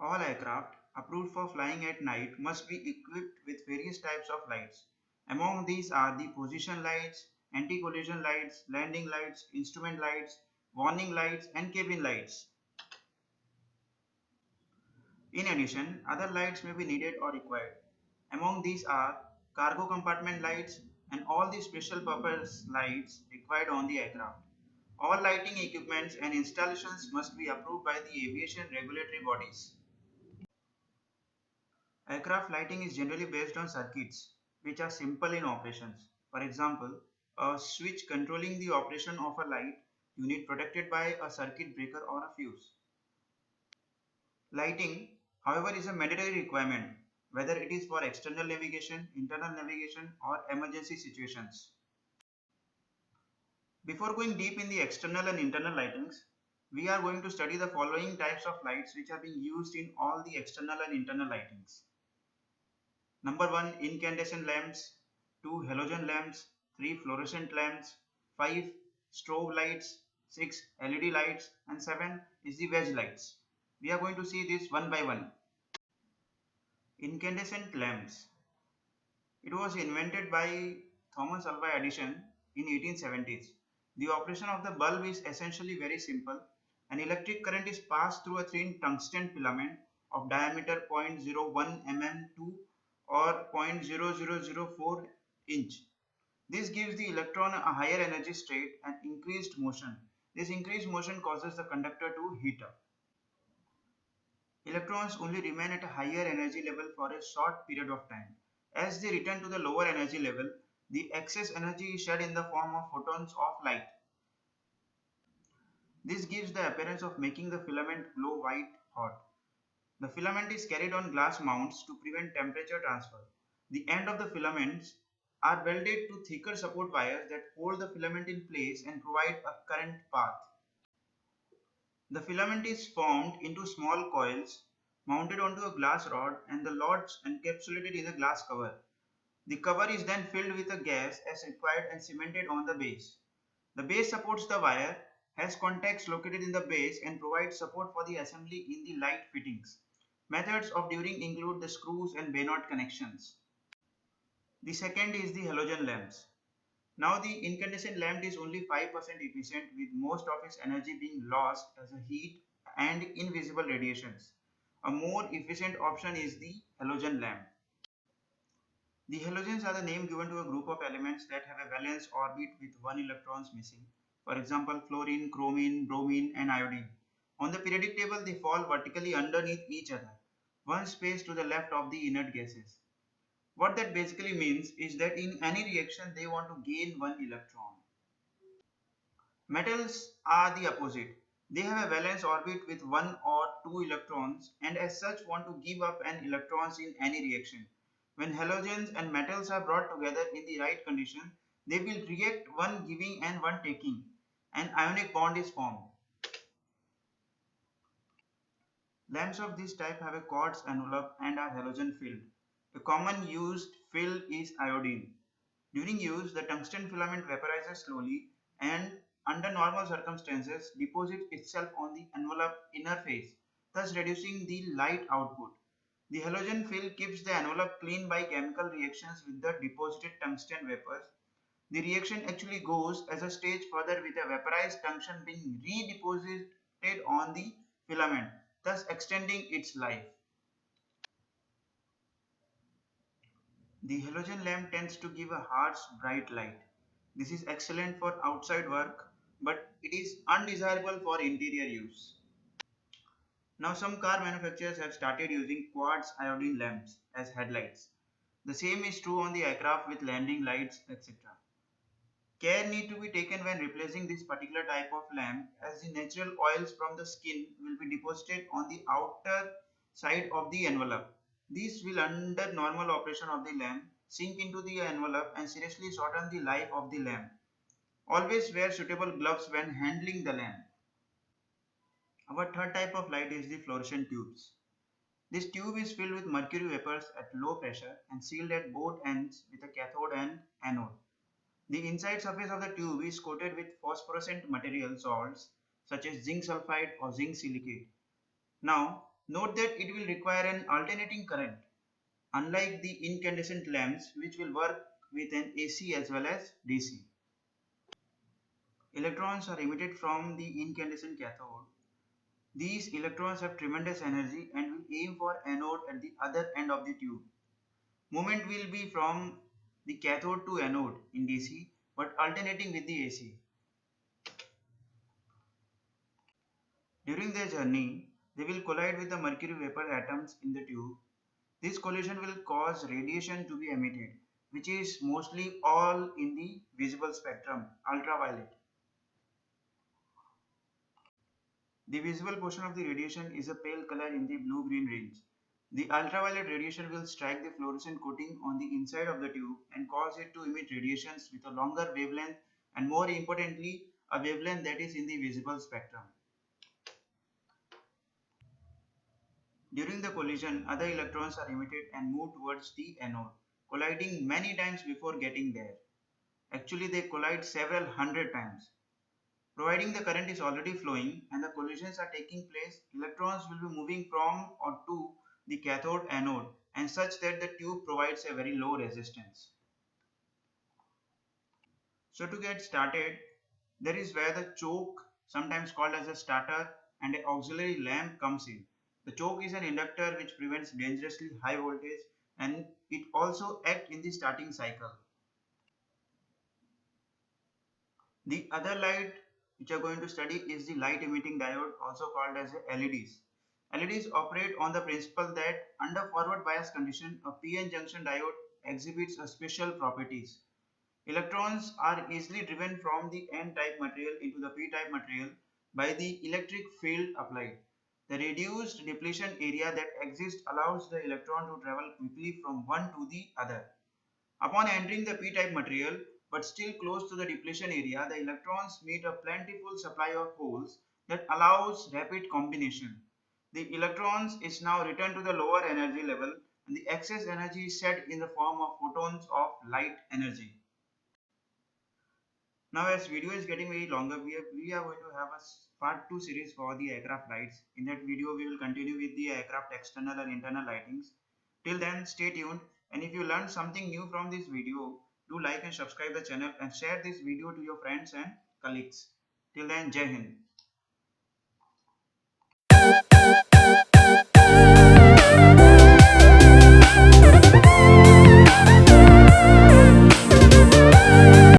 All aircraft approved for flying at night must be equipped with various types of lights. Among these are the position lights, anti-collision lights, landing lights, instrument lights, warning lights, and cabin lights. In addition, other lights may be needed or required. Among these are cargo compartment lights and all the special purpose lights required on the aircraft. All lighting equipments and installations must be approved by the aviation regulatory bodies. Aircraft lighting is generally based on circuits which are simple in operations. For example, a switch controlling the operation of a light unit protected by a circuit breaker or a fuse. Lighting, however, is a mandatory requirement, whether it is for external navigation, internal navigation, or emergency situations. Before going deep in the external and internal lightings, we are going to study the following types of lights which are being used in all the external and internal lightings. Number 1, incandescent lamps, 2, halogen lamps, 3, fluorescent lamps, 5, strobe lights, 6, LED lights, and 7 is the wedge lights. We are going to see this one by one. Incandescent lamps. It was invented by Thomas Alva Edison in 1870s. The operation of the bulb is essentially very simple. An electric current is passed through a thin tungsten filament of diameter 0.01 mm to or 0.0004 inch. This gives the electron a higher energy state and increased motion. This increased motion causes the conductor to heat up. Electrons only remain at a higher energy level for a short period of time. As they return to the lower energy level, the excess energy is shed in the form of photons of light. This gives the appearance of making the filament glow white hot. The filament is carried on glass mounts to prevent temperature transfer. The end of the filaments are welded to thicker support wires that hold the filament in place and provide a current path. The filament is formed into small coils mounted onto a glass rod and the rods encapsulated in a glass cover. The cover is then filled with a gas as required and cemented on the base. The base supports the wire, has contacts located in the base and provides support for the assembly in the light fittings. Methods of dewering include the screws and bayonet connections. The second is the halogen lamps. Now the incandescent lamp is only 5% efficient with most of its energy being lost as a heat and invisible radiations. A more efficient option is the halogen lamp. The halogens are the name given to a group of elements that have a valence orbit with one electron missing. For example, fluorine, chromine, bromine and iodine. On the periodic table they fall vertically underneath each other, one space to the left of the inert gases. What that basically means is that in any reaction they want to gain one electron. Metals are the opposite. They have a valence orbit with one or two electrons and as such want to give up an electrons in any reaction. When halogens and metals are brought together in the right condition, they will react, one giving and one taking. An ionic bond is formed. Lamps of this type have a quartz envelope and are halogen filled. A common used fill is iodine. During use, the tungsten filament vaporizes slowly and under normal circumstances deposits itself on the envelope inner face, thus reducing the light output. The halogen fill keeps the envelope clean by chemical reactions with the deposited tungsten vapors. The reaction actually goes as a stage further with a vaporized tungsten being redeposited on the filament, thus extending its life. The halogen lamp tends to give a harsh, bright light. This is excellent for outside work, but it is undesirable for interior use. Now some car manufacturers have started using quartz iodine lamps as headlights. The same is true on the aircraft with landing lights, etc. Care need to be taken when replacing this particular type of lamp as the natural oils from the skin will be deposited on the outer side of the envelope. These will under normal operation of the lamp sink into the envelope and seriously shorten the life of the lamp. Always wear suitable gloves when handling the lamp. Our third type of light is the fluorescent tubes. This tube is filled with mercury vapors at low pressure and sealed at both ends with a cathode and anode. The inside surface of the tube is coated with phosphorescent material salts such as zinc sulfide or zinc silicate. Now, Note that it will require an alternating current, unlike the incandescent lamps which will work with an AC as well as DC. Electrons are emitted from the incandescent cathode. These electrons have tremendous energy and will aim for anode at the other end of the tube. Movement will be from the cathode to anode in DC but alternating with the AC. During their journey, they will collide with the mercury vapor atoms in the tube. This collision will cause radiation to be emitted, which is mostly all in the visible spectrum, ultraviolet. The visible portion of the radiation is a pale color in the blue-green range. The ultraviolet radiation will strike the fluorescent coating on the inside of the tube and cause it to emit radiations with a longer wavelength and, more importantly, a wavelength that is in the visible spectrum. During the collision, other electrons are emitted and move towards the anode, colliding many times before getting there. Actually, they collide several hundred times. Providing the current is already flowing and the collisions are taking place, electrons will be moving from or to the cathode anode and such that the tube provides a very low resistance. So to get started, there is where the choke, sometimes called as a starter, and an auxiliary lamp comes in. The choke is an inductor which prevents dangerously high voltage and it also acts in the starting cycle. The other light which we are going to study is the light emitting diode, also called as LEDs. LEDs operate on the principle that under forward bias condition, a PN junction diode exhibits a special properties. Electrons are easily driven from the N-type material into the P-type material by the electric field applied. The reduced depletion area that exists allows the electron to travel quickly from one to the other. Upon entering the P-type material, but still close to the depletion area, the electrons meet a plentiful supply of holes that allows rapid combination. The electrons is now returned to the lower energy level and the excess energy is set in the form of photons of light energy. Now as video is getting very longer, we are going to have a part 2 series for the aircraft lights. In that video, we will continue with the aircraft external and internal lightings. Till then, stay tuned, and if you learned something new from this video, do like and subscribe the channel and share this video to your friends and colleagues. Till then, Jai Hind.